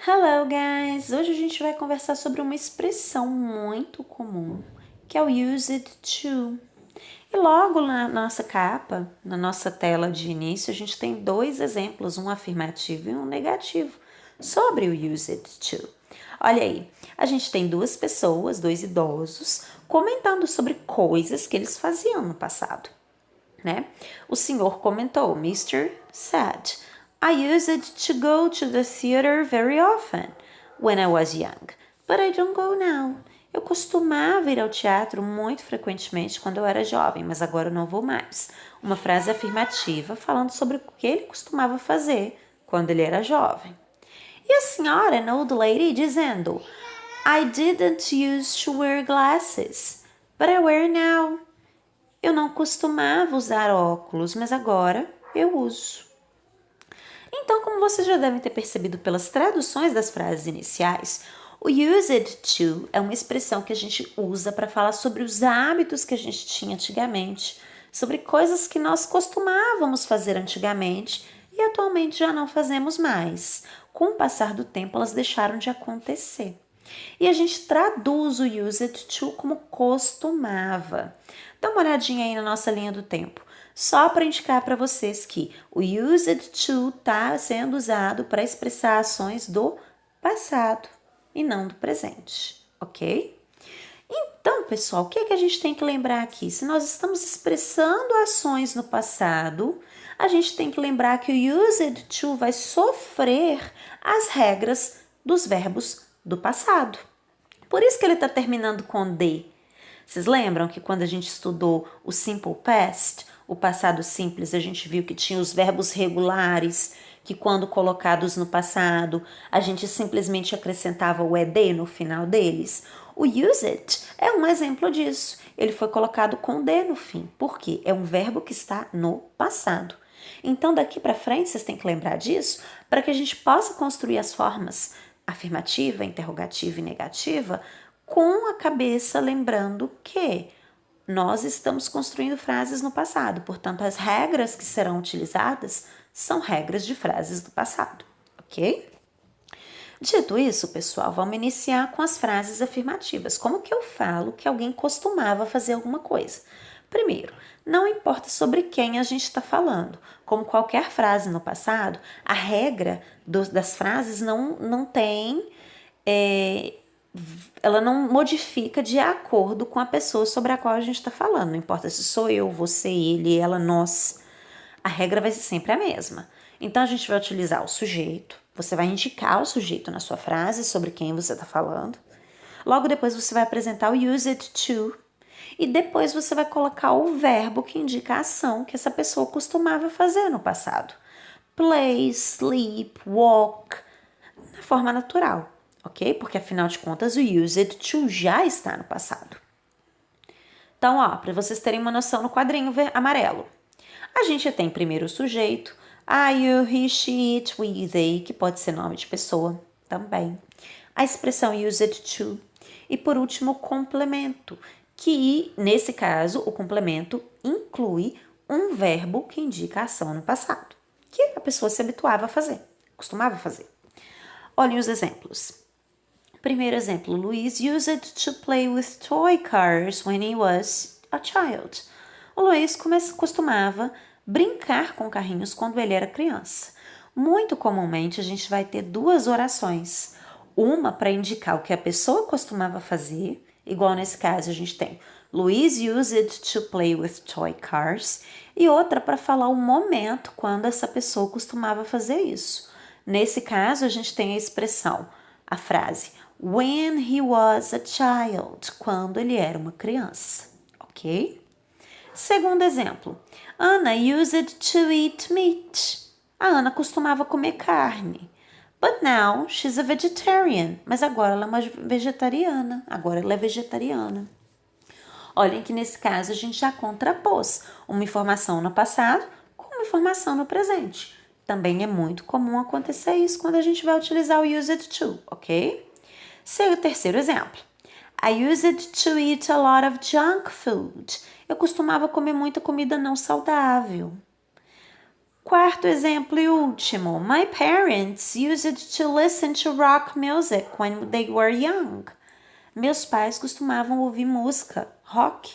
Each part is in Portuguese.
Hello, guys! Hoje a gente vai conversar sobre uma expressão muito comum, que é o use it to. E logo na nossa capa, na nossa tela de início, a gente tem dois exemplos, um afirmativo e um negativo, sobre o use it to. Olha aí, a gente tem duas pessoas, dois idosos, comentando sobre coisas que eles faziam no passado, né? O senhor comentou, Mr. said, I used to go to the theater very often when I was young, but I don't go now. Eu costumava ir ao teatro muito frequentemente quando eu era jovem, mas agora eu não vou mais. Uma frase afirmativa falando sobre o que ele costumava fazer quando ele era jovem. E a senhora, an old lady, dizendo, I didn't used to wear glasses, but I wear now. Eu não costumava usar óculos, mas agora eu uso. Então, como vocês já devem ter percebido pelas traduções das frases iniciais, o used to é uma expressão que a gente usa para falar sobre os hábitos que a gente tinha antigamente, sobre coisas que nós costumávamos fazer antigamente e atualmente já não fazemos mais. Com o passar do tempo, elas deixaram de acontecer. E a gente traduz o used to como costumava. Dá uma olhadinha aí na nossa linha do tempo. Só para indicar para vocês que o used to está sendo usado para expressar ações do passado e não do presente, ok? Então, pessoal, o que é que a gente tem que lembrar aqui? Se nós estamos expressando ações no passado, a gente tem que lembrar que o used to vai sofrer as regras dos verbos do passado. Por isso que ele está terminando com D. Vocês lembram que quando a gente estudou o simple past, o passado simples, a gente viu que tinha os verbos regulares, que quando colocados no passado, a gente simplesmente acrescentava o ed no final deles? O use it é um exemplo disso. Ele foi colocado com D no fim. Por quê? É um verbo que está no passado. Então, daqui para frente, vocês têm que lembrar disso para que a gente possa construir as formas afirmativa, interrogativa e negativa com a cabeça lembrando que nós estamos construindo frases no passado, portanto, as regras que serão utilizadas são regras de frases do passado, ok? Dito isso, pessoal, vamos iniciar com as frases afirmativas. Como que eu falo que alguém costumava fazer alguma coisa? Primeiro, não importa sobre quem a gente está falando. Como qualquer frase no passado, a regra das frases não tem... ela não modifica de acordo com a pessoa sobre a qual a gente está falando. Não importa se sou eu, você, ele, ela, nós. A regra vai ser sempre a mesma. Então, a gente vai utilizar o sujeito. Você vai indicar o sujeito na sua frase sobre quem você está falando. Logo depois, você vai apresentar o use it to. E depois, você vai colocar o verbo que indica a ação que essa pessoa costumava fazer no passado. Play, sleep, walk, na forma natural, ok? Porque afinal de contas o used to já está no passado. Então, ó, para vocês terem uma noção no quadrinho amarelo, a gente tem primeiro o sujeito, I, you, he, she, it, we, they, que pode ser nome de pessoa também. A expressão used to. E por último, o complemento, que nesse caso o complemento inclui um verbo que indica a ação no passado, que a pessoa se habituava a fazer, costumava fazer. Olhem os exemplos. Primeiro exemplo, Luiz used to play with toy cars when he was a child. O Luiz costumava brincar com carrinhos quando ele era criança. Muito comumente a gente vai ter duas orações. Uma para indicar o que a pessoa costumava fazer, igual nesse caso a gente tem Luiz used to play with toy cars, e outra para falar o momento quando essa pessoa costumava fazer isso. Nesse caso a gente tem a expressão, a frase when he was a child, quando ele era uma criança, ok? Segundo exemplo, Anna used to eat meat. A Ana costumava comer carne. But now she's a vegetarian. Mas agora ela é uma vegetariana. Agora ela é vegetariana. Olhem que nesse caso a gente já contrapôs uma informação no passado com uma informação no presente. Também é muito comum acontecer isso quando a gente vai utilizar o used to, ok? Terceiro exemplo. I used to eat a lot of junk food. Eu costumava comer muita comida não saudável. Quarto exemplo e último. My parents used to listen to rock music when they were young. Meus pais costumavam ouvir música rock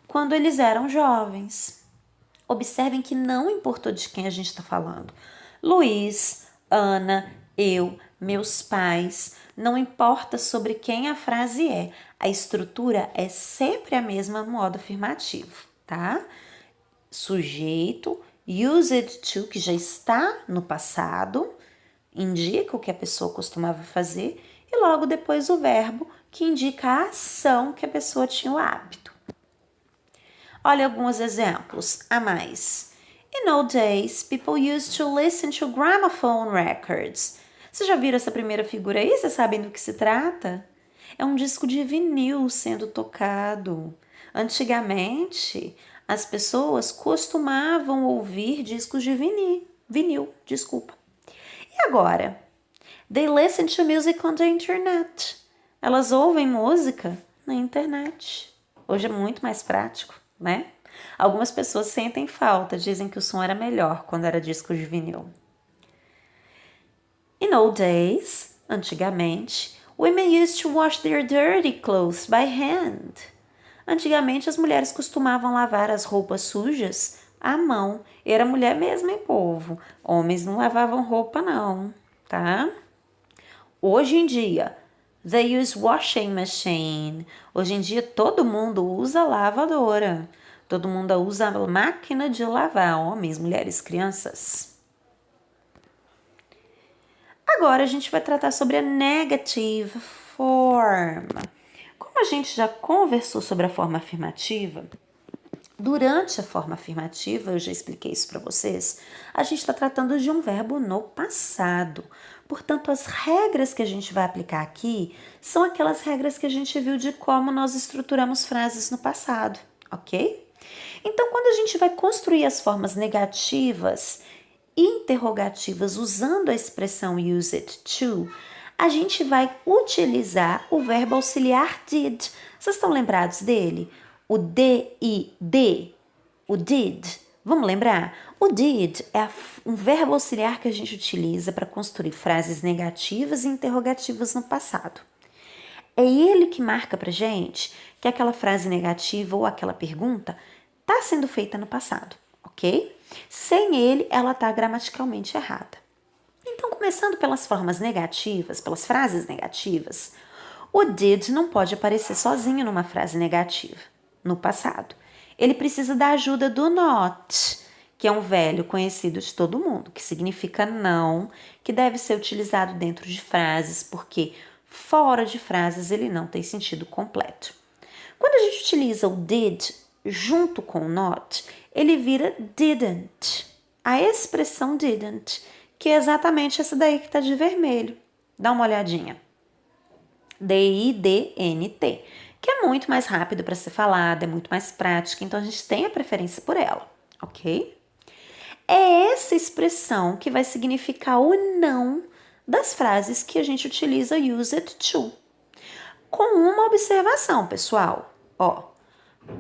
quando eles eram jovens. Observem que não importou de quem a gente está falando. Luiz, Ana, eu, meus pais. Não importa sobre quem a frase é. A estrutura é sempre a mesma no modo afirmativo, tá? Sujeito, used to, que já está no passado, indica o que a pessoa costumava fazer, e logo depois o verbo, que indica a ação que a pessoa tinha o hábito. Olha alguns exemplos a mais. In old days, people used to listen to gramophone records. Vocês já viram essa primeira figura aí? Vocês sabem do que se trata? É um disco de vinil sendo tocado. Antigamente, as pessoas costumavam ouvir discos de vinil. E agora? They listen to music on the internet. Elas ouvem música na internet. Hoje é muito mais prático, né? Algumas pessoas sentem falta, dizem que o som era melhor quando era disco de vinil. In old days, antigamente, women used to wash their dirty clothes by hand. Antigamente, as mulheres costumavam lavar as roupas sujas à mão. Era mulher mesmo, hein, povo? Homens não lavavam roupa, não, tá? Hoje em dia, they use washing machine. Hoje em dia, todo mundo usa lavadora. Todo mundo usa a máquina de lavar. Homens, mulheres, crianças. Agora, a gente vai tratar sobre a negative form. Como a gente já conversou sobre a forma afirmativa, durante a forma afirmativa, eu já expliquei isso para vocês, a gente está tratando de um verbo no passado. Portanto, as regras que a gente vai aplicar aqui são aquelas regras que a gente viu de como nós estruturamos frases no passado, ok? Então, quando a gente vai construir as formas negativas e interrogativas usando a expressão use it to, a gente vai utilizar o verbo auxiliar did. Vocês estão lembrados dele? O D-I-D, o did. Vamos lembrar? O did é um verbo auxiliar que a gente utiliza para construir frases negativas e interrogativas no passado. É ele que marca pra gente que aquela frase negativa ou aquela pergunta está sendo feita no passado, ok? Sem ele, ela está gramaticalmente errada. Então, começando pelas formas negativas, pelas frases negativas, o did não pode aparecer sozinho numa frase negativa, no passado. Ele precisa da ajuda do not, que é um velho conhecido de todo mundo, que significa não, que deve ser utilizado dentro de frases, porque fora de frases ele não tem sentido completo. Quando a gente utiliza o did junto com o not, ele vira didn't. A expressão didn't, que é exatamente essa daí que está de vermelho. Dá uma olhadinha. D-I-D-N-T, que é muito mais rápido para ser falada, é muito mais prática, então a gente tem a preferência por ela, ok? É essa expressão que vai significar o não das frases que a gente utiliza use it to. Com uma observação, pessoal.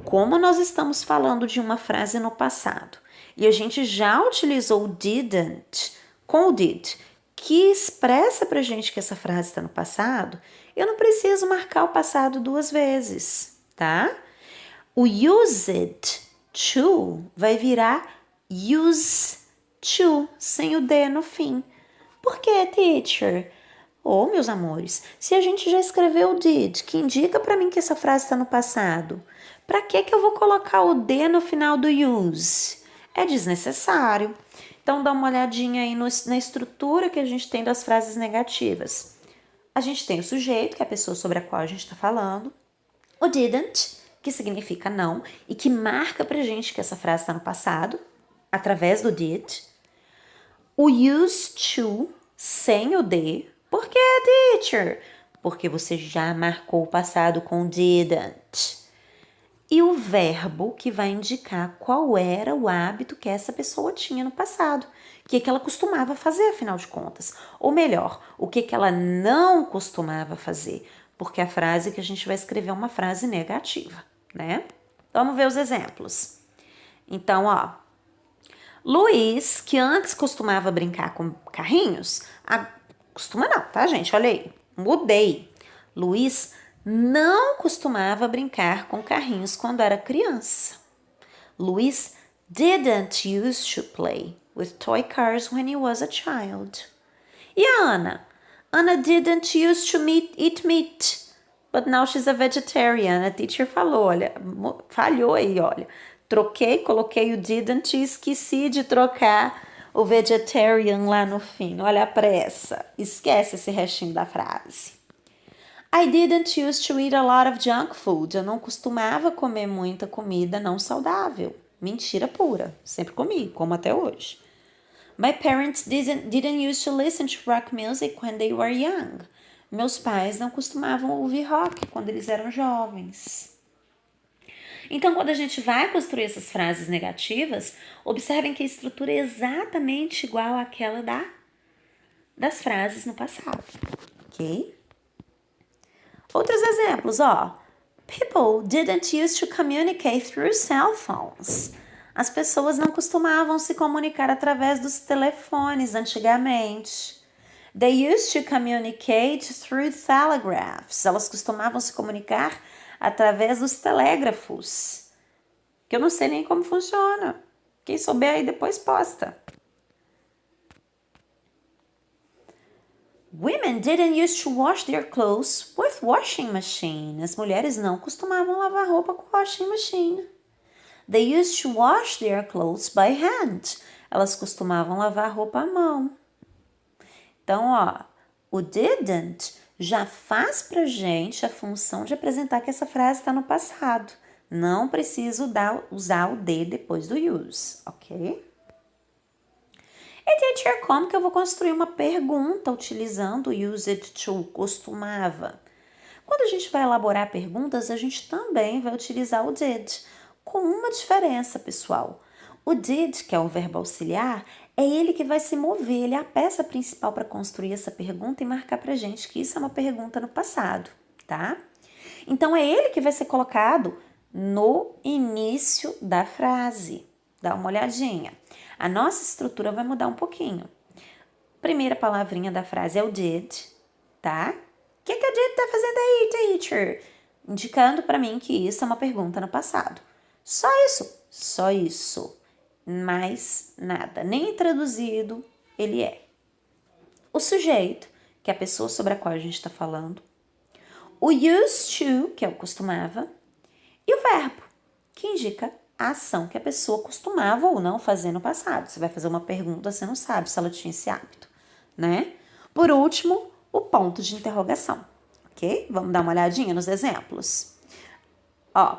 Como nós estamos falando de uma frase no passado e a gente já utilizou o didn't com o did, que expressa pra gente que essa frase está no passado, eu não preciso marcar o passado duas vezes, tá? O used to vai virar use to, sem o D no fim. Por que, teacher? Meus amores, se a gente já escreveu o did, que indica para mim que essa frase está no passado, para que eu vou colocar o D no final do use? É desnecessário. Então, dá uma olhadinha aí na estrutura que a gente tem das frases negativas. A gente tem o sujeito, que é a pessoa sobre a qual a gente está falando. O didn't, que significa não, e que marca pra gente que essa frase está no passado, através do did. O used to, sem o D. Por que, teacher? Porque você já marcou o passado com didn't. E o verbo que vai indicar qual era o hábito que essa pessoa tinha no passado. O que ela costumava fazer, afinal de contas. Ou melhor, o que ela não costumava fazer. Porque a frase que a gente vai escrever é uma frase negativa, né? Vamos ver os exemplos. Então, Luiz, que antes costumava brincar com carrinhos, costuma não, tá, gente? Olha aí, mudei. Luiz não costumava brincar com carrinhos quando era criança. Luiz didn't used to play with toy cars when he was a child. E a Ana? Ana didn't used to eat meat, but now she's a vegetarian. A teacher falou, olha, falhou aí, olha. Coloquei o didn't e esqueci de trocar o vegetarian lá no fim. Olha a pressa. Esquece esse restinho da frase. I didn't used to eat a lot of junk food. Eu não costumava comer muita comida não saudável. Mentira pura. Sempre comi, como até hoje. My parents didn't used to listen to rock music when they were young. Meus pais não costumavam ouvir rock quando eles eram jovens. Então, quando a gente vai construir essas frases negativas, observem que a estrutura é exatamente igual àquela das frases no passado, ok? Outros exemplos, ó. People didn't used to communicate through cell phones. As pessoas não costumavam se comunicar através dos telefones antigamente. They used to communicate through telegraphs. Elas costumavam se comunicar através dos telégrafos. Que eu não sei nem como funciona. Quem souber aí depois posta. Women didn't used to wash their clothes with washing machine. As mulheres não costumavam lavar roupa com washing machine. They used to wash their clothes by hand. Elas costumavam lavar roupa à mão. Então, ó, o didn't já faz pra gente a função de apresentar que essa frase está no passado. Não preciso usar o D depois do use, ok? E teacher, como que eu vou construir uma pergunta utilizando o used to, costumava? Quando a gente vai elaborar perguntas, a gente também vai utilizar o did, com uma diferença, pessoal. O did, que é o verbo auxiliar, é ele que vai se mover, ele é a peça principal para construir essa pergunta e marcar pra gente que isso é uma pergunta no passado, tá? Então, é ele que vai ser colocado no início da frase. Dá uma olhadinha. A nossa estrutura vai mudar um pouquinho. Primeira palavrinha da frase é o did, tá? O que a did tá fazendo aí, teacher? Indicando para mim que isso é uma pergunta no passado. Só isso? Só isso. Mais nada. Nem traduzido ele é. O sujeito, que é a pessoa sobre a qual a gente está falando. O used to, que é o costumava. E o verbo, que indica a ação que a pessoa costumava ou não fazer no passado. Você vai fazer uma pergunta, você não sabe se ela tinha esse hábito, né? Por último, o ponto de interrogação, ok? Vamos dar uma olhadinha nos exemplos. Ó,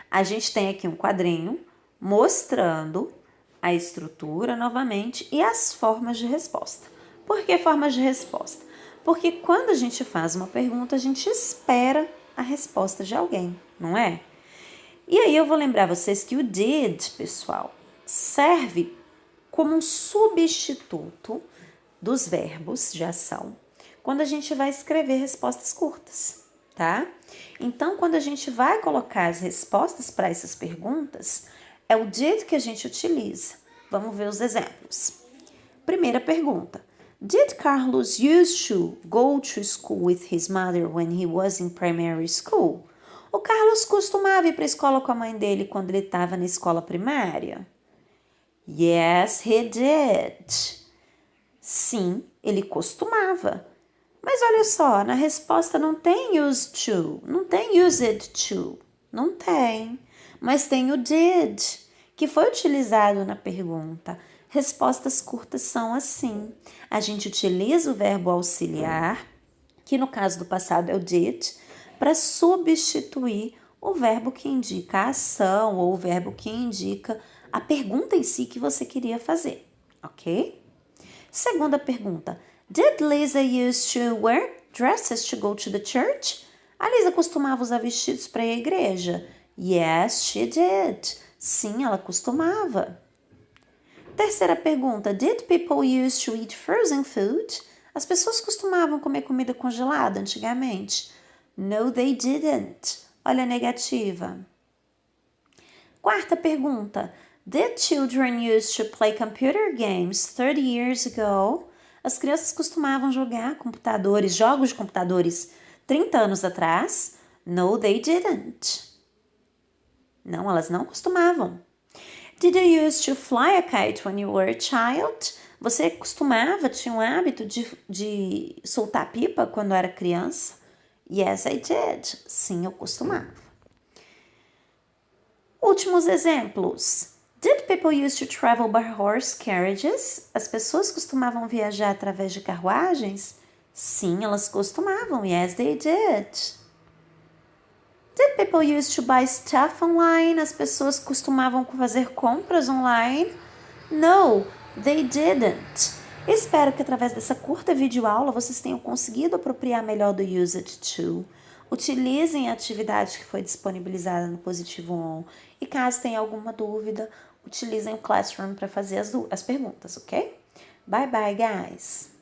a gente tem aqui um quadrinho mostrando a estrutura novamente e as formas de resposta. Por que formas de resposta? Porque quando a gente faz uma pergunta, a gente espera a resposta de alguém, não é? E aí eu vou lembrar vocês que o did, pessoal, serve como um substituto dos verbos de ação quando a gente vai escrever respostas curtas, tá? Então, quando a gente vai colocar as respostas para essas perguntas, é o did que a gente utiliza. Vamos ver os exemplos. Primeira pergunta. Did Carlos used to go to school with his mother when he was in primary school? O Carlos costumava ir para a escola com a mãe dele quando ele estava na escola primária? Yes, he did. Sim, ele costumava. Mas olha só, na resposta não tem used to, não tem used to, não tem. Mas tem o did, que foi utilizado na pergunta. Respostas curtas são assim. A gente utiliza o verbo auxiliar, que no caso do passado é o did, para substituir o verbo que indica a ação ou o verbo que indica a pergunta em si que você queria fazer, ok? Segunda pergunta. Did Lisa used to wear dresses to go to the church? A Lisa costumava usar vestidos para ir à igreja? Yes, she did. Sim, ela costumava. Terceira pergunta. Did people used to eat frozen food? As pessoas costumavam comer comida congelada antigamente? No, they didn't. Olha a negativa. Quarta pergunta. Did children used to play computer games 30 years ago? As crianças costumavam jogar jogos de computadores 30 anos atrás? No, they didn't. Não, elas não costumavam. Did you used to fly a kite when you were a child? Você tinha um hábito de soltar pipa quando era criança? Yes, I did. Sim, eu costumava. Últimos exemplos. Did people used to travel by horse carriages? As pessoas costumavam viajar através de carruagens? Sim, elas costumavam. Yes, they did. Did people used to buy stuff online? As pessoas costumavam fazer compras online? No, they didn't. Espero que através dessa curta videoaula vocês tenham conseguido apropriar melhor do use it to. Utilizem a atividade que foi disponibilizada no Positivo On. E caso tenha alguma dúvida, utilizem o Classroom para fazer as perguntas, ok? Bye bye, guys!